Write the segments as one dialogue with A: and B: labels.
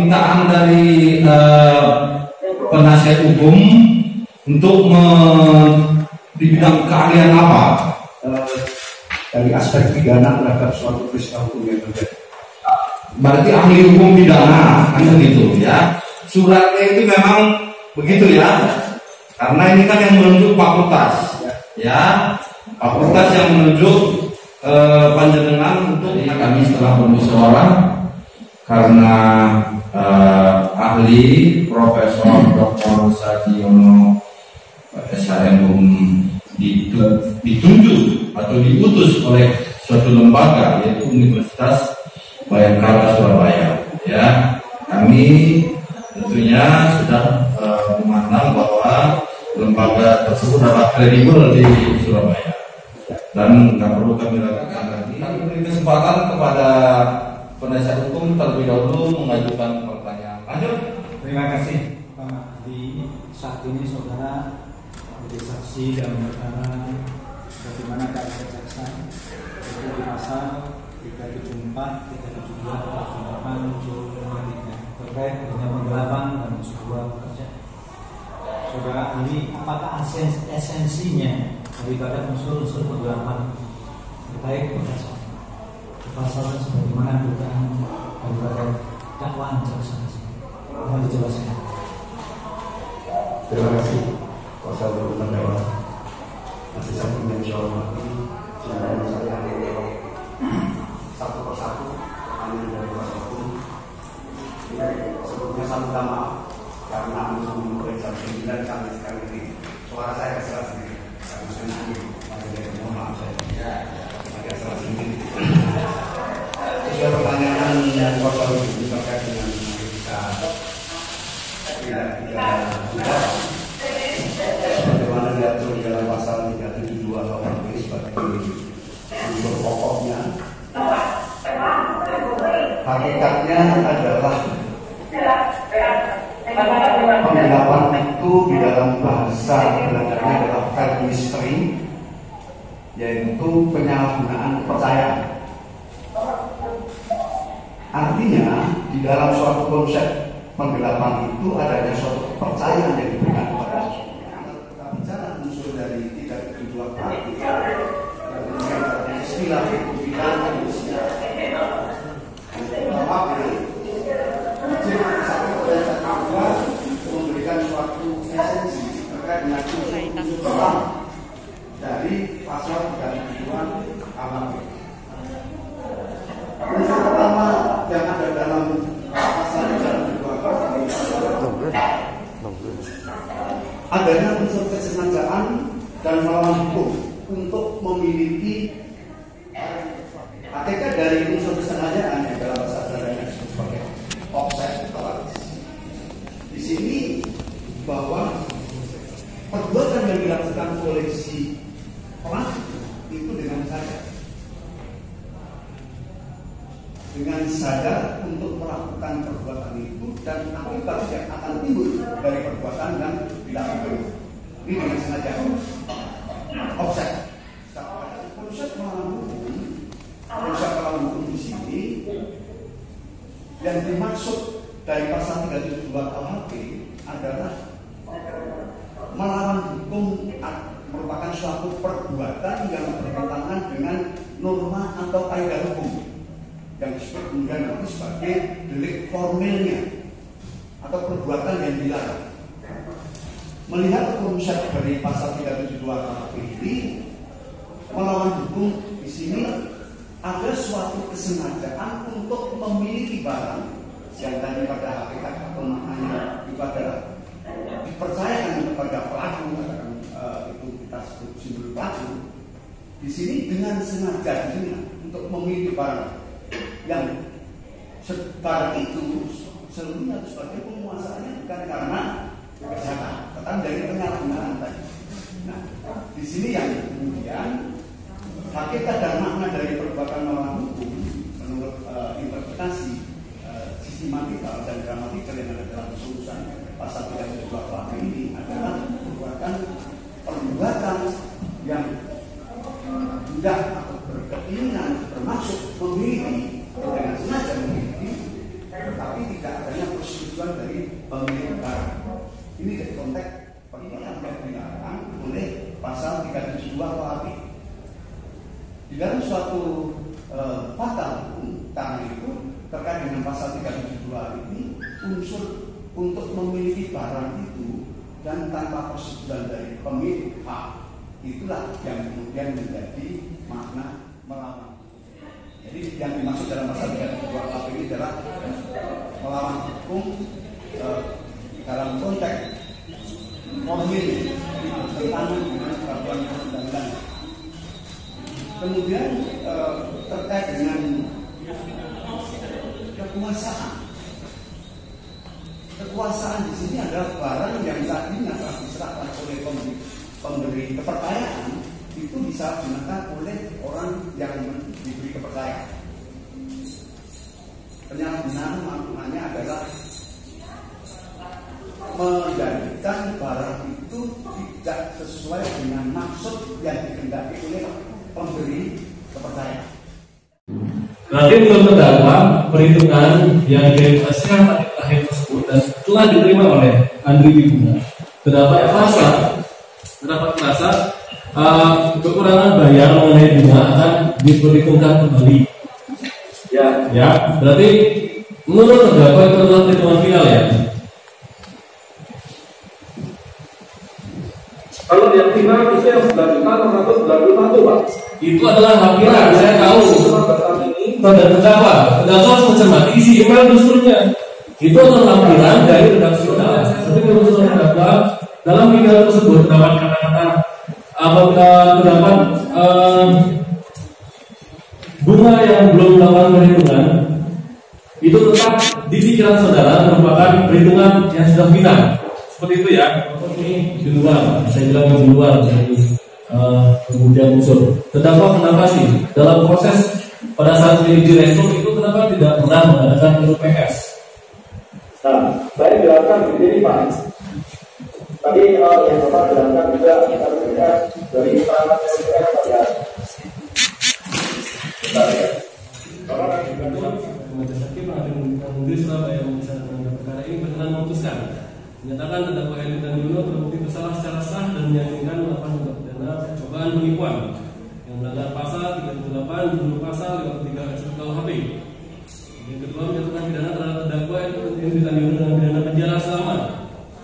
A: permintaan dari penasihat hukum untuk di bidang keahlian apa?
B: Dari aspek pidana terhadap suatu peristiwa hukum yang terjadi.
A: Berarti ahli hukum pidana, kan begitu ya. Suratnya itu memang begitu ya. Karena ini kan yang menunjuk fakultas, ya. Fakultas yang menunjuk panjenengan untuk kami setelah bermusyawarah karena ahli Profesor Dr. Sadiono SHM ditunjuk atau diutus oleh suatu lembaga yaitu Universitas Bayangkara Surabaya. Ya, kami tentunya sudah memandang bahwa lembaga tersebut adalah kredibel di Surabaya dan nggak perlu kami lakukan lagi. Kami beri kesempatan kepada penasihat hukum terlebih dahulu mengajukan pertanyaan. Lanjut.
C: Terima kasih Pak Mahdi. Saat ini saudara menjadi saksi dalam perkara bagaimana keadaan jaksa itu di pasal 374, 372, 378, 753 terkait dengan penggelapan dan sebuah pekerjaan. Saudara ahli, apakah esensinya daripada unsur-unsur penggelapan terkait pekerjaan? Pasal sebagaimana dugaan daripada dakwaan jaksa. Mohon dijelaskan.
B: Terima kasih kuasa hukum terdakwa. Masih saking yang saya hormati, silakan saya menjawab satu persatu kami dari kuasa hukum. Sebelumnya saya minta maaf karena untuk pemeriksaan pimpinan kami sekali ini suara saya keselas sendiri. Karena saya nanti pada dari mohon maaf saya. Agak salah sendiri. Sesuai pertanyaan yang kuasa hukum terkait dengan kita tidak sebagaimana diatur di dalam pasal 372 KUHP sebagai unsur pokoknya, hakikatnya adalah penggelapan itu di dalam bahasa Belandanya adalah vermistering, yaitu penyalahgunaan kepercayaan. Artinya di dalam suatu konsep penggelapan itu adanya suatu kepercayaan yang diberikan kepada seseorang. Kita bicara unsur dari tidak kedua praktik, istilah pidana manusia. Memberikan suatu esensi terkait dengan unsur pertama dari pasal 32 KUHP. Unsur pertama yang ada dalam pasal 32 adanya unsur kesengajaan dan melawan hukum untuk memiliki hakikat dari unsur kesengajaan yang dalam bahasa Belandanya disebut sebagai offset toleransi. Di sini bahwa perbuatan yang dilakukan oleh si pelaku itu dengan sadar untuk melakukan perbuatan itu dan akibat yang akan timbul dari perbuatan yang dilakukan ini dengan sengaja. Offset. Konsep melawan hukum di sini yang dimaksud dari pasal 372 KUHP adalah melawan hukum merupakan suatu perbuatan yang bertentangan dengan norma atau kaidah hukum yang disebut kemudian nanti sebagai delik formilnya atau perbuatan yang dilarang. Melihat konsep dari pasal 372 KUHP ini, melawan hukum di sini ada suatu kesengajaan untuk memiliki barang yang tadi pada hakikat atau maknanya ibadah dipercayakan kepada pelaku, itu kita sebut simbol pelaku. Di sini dengan sengaja untuk memiliki barang yang barang itu seluruhnya sebagai penguasaannya bukan karena kejahatan, tetapi dari penyalahgunaan tadi. Nah, di sini yang kemudian hakikat dan makna dari perbuatan melawan hukum menurut interpretasi sistematika dan gramatikal yang ada dalam urusan pasal 372 KUHP ini adalah perbuatan yang tidak atau berkeinginan bermaksud memiliki dengan sengaja memiliki, tetapi tidak adanya barang itu dan tanpa persetujuan dari pemilik hak, itulah yang kemudian menjadi makna melawan. Jadi yang dimaksud dalam pasal 32 KUHP ini adalah melawan hukum dalam konteks formil, jadi bertentangan dengan peraturan undang-undang. Kemudian terkait dengan kekuasaan di sini adalah barang yang tadinya telah diserahkan oleh pemberi kepercayaan itu disalahgunakan oleh orang yang diberi kepercayaan. Penyalahgunaan maknanya adalah menjadikan barang itu tidak sesuai dengan maksud yang dikehendaki oleh pemberi kepercayaan.
D: Berarti menurut terdakwa perhitungan yang direalisasikan pada terakhir tersebut dan telah diterima oleh Andri Wiguna terdapat merasa kekurangan bayar mengenai bunga akan diperhitungkan kembali. Ya, berarti menurut terdakwa itu adalah perhitungan final ya.
E: Kalau yang final itu yang 9.691 Pak.
D: Itu adalah lampiran, saya tahu. Pada terdakwa harus mencermati isi email dusturnya. Itu adalah lampiran dari redaksi final. Tapi menurut terdakwa dalam email tersebut terdapat kata-kata terdapat bunga yang belum melakukan perhitungan itu tetap di pikiran saudara merupakan perhitungan yang sudah final. Seperti itu ya. Ini di luar, saya bilang di luar dari kemudian unsur. Terdakwa kenapa sih dalam proses pada saat di direktur itu kenapa tidak pernah mengadakan LPS?
E: Nah, saya jelaskan di sini Pak. Tadi yang Bapak jelaskan juga kita lihat dari perangkat LPS pada
D: Bapak Majelis Hakim Negeri Surabaya membicarakan perkara ini berkenan memutuskan menyatakan terdakwa Heri dan Yono terbukti bersalah secara sah dan meyakinkan melakukan tindak pidana percobaan penipuan yang melanggar pasal 38 junto pasal 53 KUHP. Yang kedua menyatakan pidana terhadap terdakwa Heri dan Yono dengan pidana penjara selama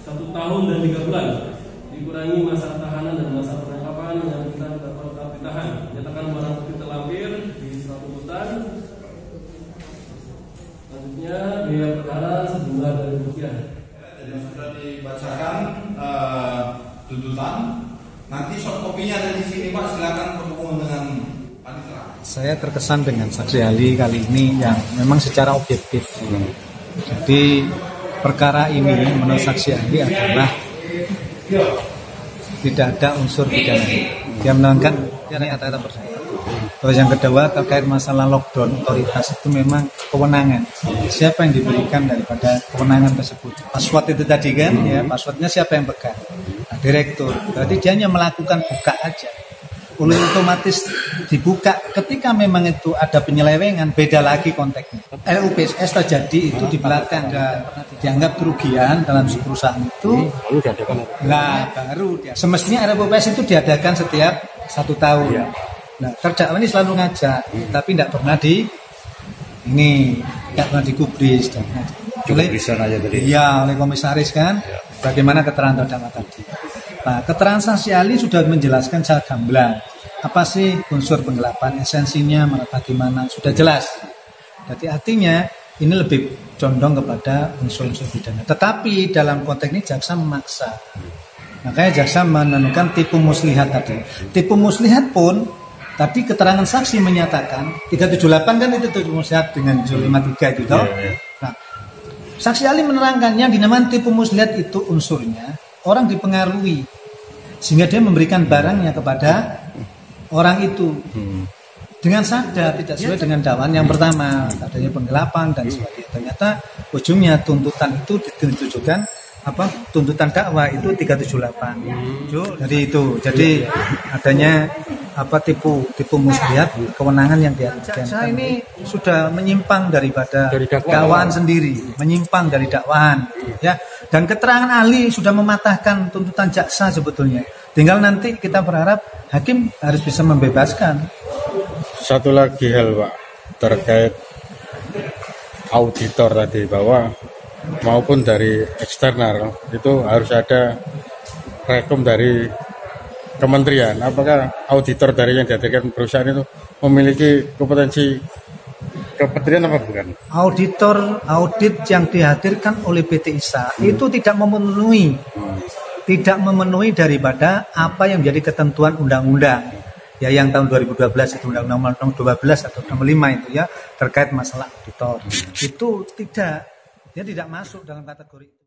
D: 1 tahun dan 3 bulan dikurangi masa tahanan dan masa penangkapan yang kita tetap ditahan. Menyatakan barang bukti terlampir di surat tuntutan. Selanjutnya biaya perkara sejumlah Rp2.
A: Jadi sudah dibacakan tuntutan. Nanti soft kopinya ada di sini Pak, silakan berhubungan dengan panitera.
C: Saya terkesan dengan saksi ahli kali ini yang memang secara objektif. Jadi perkara ini menurut saksi ahli adalah tidak ada unsur pidana. Dia menerangkan kata-kata bersama. Terus yang kedua terkait masalah lockdown otoritas itu memang kewenangan. Siapa yang diberikan daripada kewenangan tersebut? Password itu tadi kan, ya passwordnya siapa yang pegang? Nah, direktur. Berarti dia hanya melakukan buka aja. Oleh otomatis dibuka ketika memang itu ada penyelewengan, beda lagi konteksnya. RUPSS terjadi itu di belakang dianggap kerugian dalam perusahaan itu. Nah, baru dia. Semestinya RUPSS itu diadakan setiap 1 tahun. Nah, terdakwa ini selalu ngajak, tapi tidak pernah tidak pernah digubris dan oleh komisaris kan. Bagaimana keterangan terdakwa tadi? Nah, keterangan saksi ahli sudah menjelaskan secara gamblang apa sih unsur penggelapan, esensinya, bagaimana, sudah jelas. Jadi artinya ini lebih condong kepada unsur-unsur pidana. Tetapi dalam konteks ini jaksa memaksa. Makanya jaksa menemukan tipu muslihat tadi. Tipu muslihat pun tadi keterangan saksi menyatakan 378 kan itu tipu muslihat dengan 753 itu toh. Nah, saksi ahli menerangkan yang dinamakan tipu muslihat itu unsurnya orang dipengaruhi sehingga dia memberikan barangnya kepada orang itu dengan sadar tidak sesuai dengan dakwaan yang pertama, adanya penggelapan dan sebagainya. Ternyata ujungnya tuntutan itu ditujukan tuntutan dakwa itu 378. Jadi adanya tipu muslihat kewenangan yang diajukan ini sudah menyimpang daripada dakwaan sendiri, menyimpang dari dakwaan ya. Dan keterangan ahli sudah mematahkan tuntutan jaksa sebetulnya. Tinggal nanti kita berharap hakim harus bisa membebaskan.
F: Satu lagi hal Pak terkait auditor tadi bahwa maupun dari eksternal itu harus ada rekom dari kementerian. Apakah auditor dari yang dihadirkan perusahaan itu memiliki kompetensi kementerian apa bukan?
C: Audit yang dihadirkan oleh PT ISA itu tidak memenuhi daripada apa yang menjadi ketentuan undang-undang. Ya, yang tahun 2012 itu undang-undang nomor 12 atau nomor 5 itu ya terkait masalah auditor. Itu tidak masuk dalam kategori itu.